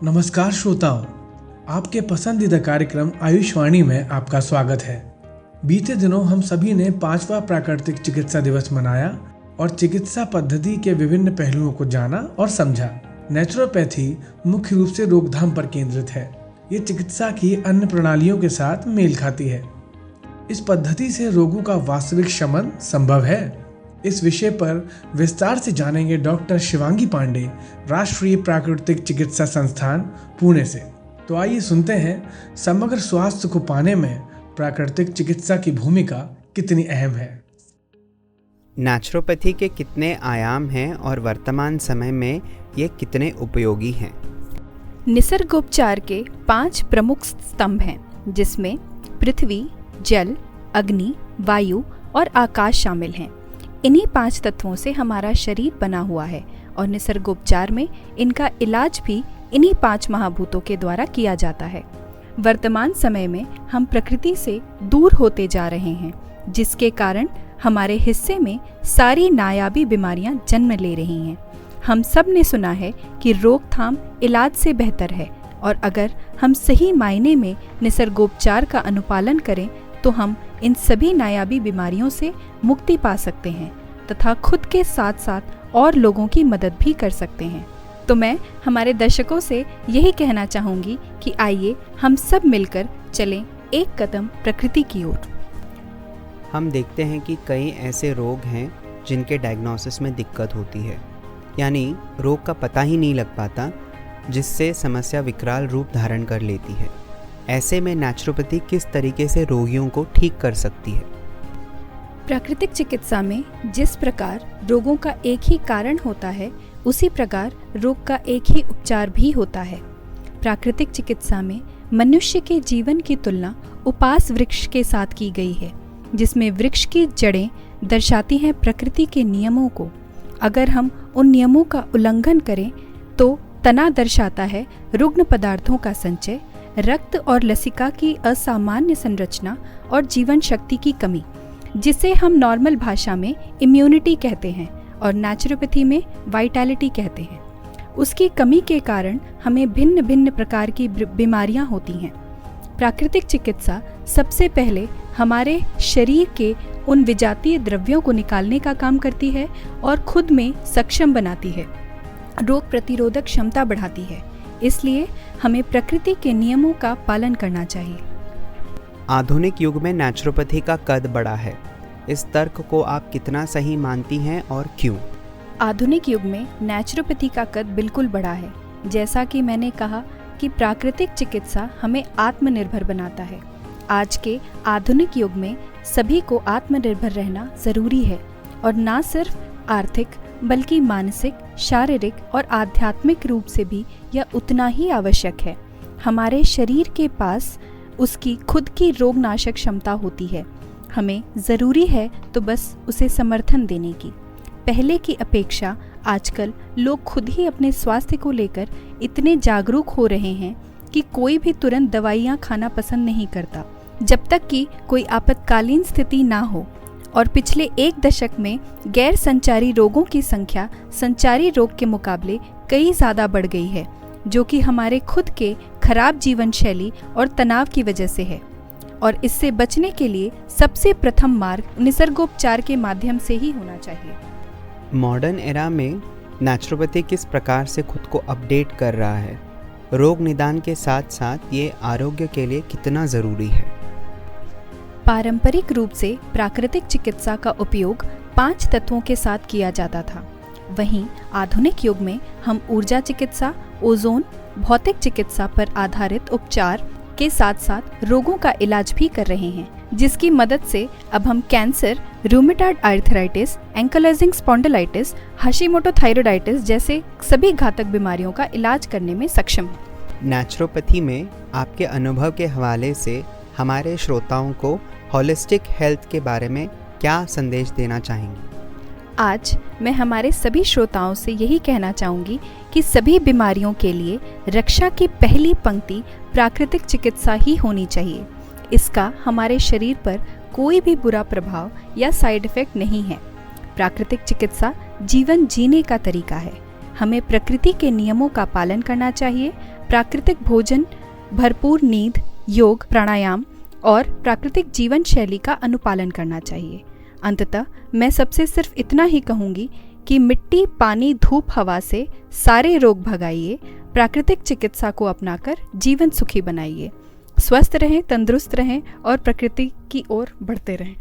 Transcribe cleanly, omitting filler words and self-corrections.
नमस्कार श्रोताओं, आपके पसंदीदा कार्यक्रम आयुष्वाणी में आपका स्वागत है। बीते दिनों हम सभी ने 5वां प्राकृतिक चिकित्सा दिवस मनाया और चिकित्सा पद्धति के विभिन्न पहलुओं को जाना और समझा। नेचुरोपैथी मुख्य रूप से रोकथाम पर केंद्रित है। ये चिकित्सा की अन्य प्रणालियों के साथ मेल खाती है। इस पद्धति से रोगों का वास्तविक शमन संभव है। इस विषय पर विस्तार से जानेंगे डॉक्टर शिवांगी पांडे, राष्ट्रीय प्राकृतिक चिकित्सा संस्थान पुणे से। तो आइए सुनते हैं समग्र स्वास्थ्य को पाने में प्राकृतिक चिकित्सा की भूमिका कितनी अहम है। नेचुरोपैथी के कितने आयाम हैं और वर्तमान समय में ये कितने उपयोगी हैं? निसर्गोपचार के 5 प्रमुख स्तंभ हैं, जिसमें पृथ्वी, जल, अग्नि, वायु और आकाश शामिल हैं। इन्हीं 5 तत्वों से हमारा शरीर बना हुआ है और निसर्गोपचार में इनका इलाज भी इन्हीं 5 महाभूतों के द्वारा किया जाता है। वर्तमान समय में हम प्रकृति से दूर होते जा रहे हैं, जिसके कारण हमारे हिस्से में सारी नायाबी बीमारियां जन्म ले रही हैं। हम सब ने सुना है कि रोकथाम इलाज से बेहतर है, और अगर हम सही मायने में निसर्गोपचार का अनुपालन करें तो हम इन सभी नायाबी बीमारियों से मुक्ति पा सकते हैं तथा खुद के साथ साथ और लोगों की मदद भी कर सकते हैं। तो मैं हमारे दर्शकों से यही कहना चाहूँगी कि आइए हम सब मिलकर चलें एक कदम प्रकृति की ओर। हम देखते हैं कि कई ऐसे रोग हैं जिनके डायग्नोसिस में दिक्कत होती है, यानी रोग का पता ही नहीं लग पाता, जिससे समस्या विकराल रूप धारण कर लेती है। ऐसे में नेचुरोपैथी किस तरीके से रोगियों को ठीक कर सकती है? प्राकृतिक चिकित्सा में जिस प्रकार रोगों का एक ही कारण होता है, उसी प्रकार रोग का एक ही उपचार भी होता है। प्राकृतिक चिकित्सा में मनुष्य के जीवन की तुलना उपास वृक्ष के साथ की गई है, जिसमें वृक्ष की जड़ें दर्शाती हैं प्रकृति के नियमों को। अगर हम उन नियमों का उल्लंघन करें तो तना दर्शाता है रुग्ण पदार्थों का संचय, रक्त और लसिका की असामान्य संरचना और जीवन शक्ति की कमी, जिसे हम नॉर्मल भाषा में इम्यूनिटी कहते हैं और नेचुरोपैथी में वाइटैलिटी कहते हैं। उसकी कमी के कारण हमें भिन्न भिन्न प्रकार की बीमारियां होती हैं। प्राकृतिक चिकित्सा सबसे पहले हमारे शरीर के उन विजातीय द्रव्यों को निकालने का काम करती है और खुद में सक्षम बनाती है, रोग प्रतिरोधक क्षमता बढ़ाती है। इसलिए हमें प्रकृति के नियमों का पालन करना चाहिए। आधुनिक युग में नेचुरोपैथी का कद बढ़ा है। इस तर्क को आप कितना सही मानती हैं और क्यों? आधुनिक युग में नेचुरोपैथी का कद बिल्कुल बढ़ा है। जैसा कि मैंने कहा कि प्राकृतिक चिकित्सा हमें आत्मनिर्भर बनाता है। आज के आधुनिक युग में सभी को आत्मनिर्भर रहना जरूरी है, और ना सिर्फ आर्थिक बल्कि मानसिक, शारीरिक और आध्यात्मिक रूप से भी यह उतना ही आवश्यक है। हमारे शरीर के पास उसकी खुद की रोगनाशक क्षमता होती है। हमें ज़रूरी है तो बस उसे समर्थन देने की। पहले की अपेक्षा आजकल लोग खुद ही अपने स्वास्थ्य को लेकर इतने जागरूक हो रहे हैं कि कोई भी तुरंत दवाइयाँ खाना पसंद नहीं करता, जब तक कि कोई आपातकालीन स्थिति ना हो। और पिछले 1 दशक में गैर संचारी रोगों की संख्या संचारी रोग के मुकाबले कई ज़्यादा बढ़ गई है, जो कि हमारे खुद के खराब जीवन शैली और तनाव की वजह से है। और इससे बचने के लिए सबसे प्रथम मार्ग निसर्गोपचार के माध्यम से ही होना चाहिए। मॉडर्न एरा में नेचुरोपैथी किस प्रकार से खुद को अपडेट कर रहा है? रोग निदान के साथ साथ ये आरोग्य के लिए कितना ज़रूरी है? पारंपरिक रूप से प्राकृतिक चिकित्सा का उपयोग 5 तत्वों के साथ किया जाता था। वहीं आधुनिक युग में हम ऊर्जा चिकित्सा, ओजोन, भौतिक चिकित्सा पर आधारित उपचार के साथ साथ रोगों का इलाज भी कर रहे हैं, जिसकी मदद से अब हम cancer, rheumatoid arthritis, ankylosing spondylitis, Hashimoto thyroiditis जैसे सभी घातक बीमारियों का इलाज करने में सक्षम हैं। नेचुरोपैथी में आपके अनुभव के हवाले से हमारे श्रोताओं को होलिस्टिक हेल्थ के बारे में क्या संदेश देना चाहेंगी? आज मैं हमारे सभी श्रोताओं से यही कहना चाहूँगी कि सभी बीमारियों के लिए रक्षा की पहली पंक्ति प्राकृतिक चिकित्सा ही होनी चाहिए। इसका हमारे शरीर पर कोई भी बुरा प्रभाव या साइड इफेक्ट नहीं है। प्राकृतिक चिकित्सा जीवन जीने का तरीका है। हमें प्रकृति के नियमों का पालन करना चाहिए, प्राकृतिक भोजन, भरपूर नींद, योग, प्राणायाम और प्राकृतिक जीवन शैली का अनुपालन करना चाहिए। अंततः मैं सबसे सिर्फ इतना ही कहूँगी कि मिट्टी, पानी, धूप, हवा से सारे रोग भगाइए, प्राकृतिक चिकित्सा को अपनाकर जीवन सुखी बनाइए। स्वस्थ रहें, तंदुरुस्त रहें और प्रकृति की ओर बढ़ते रहें।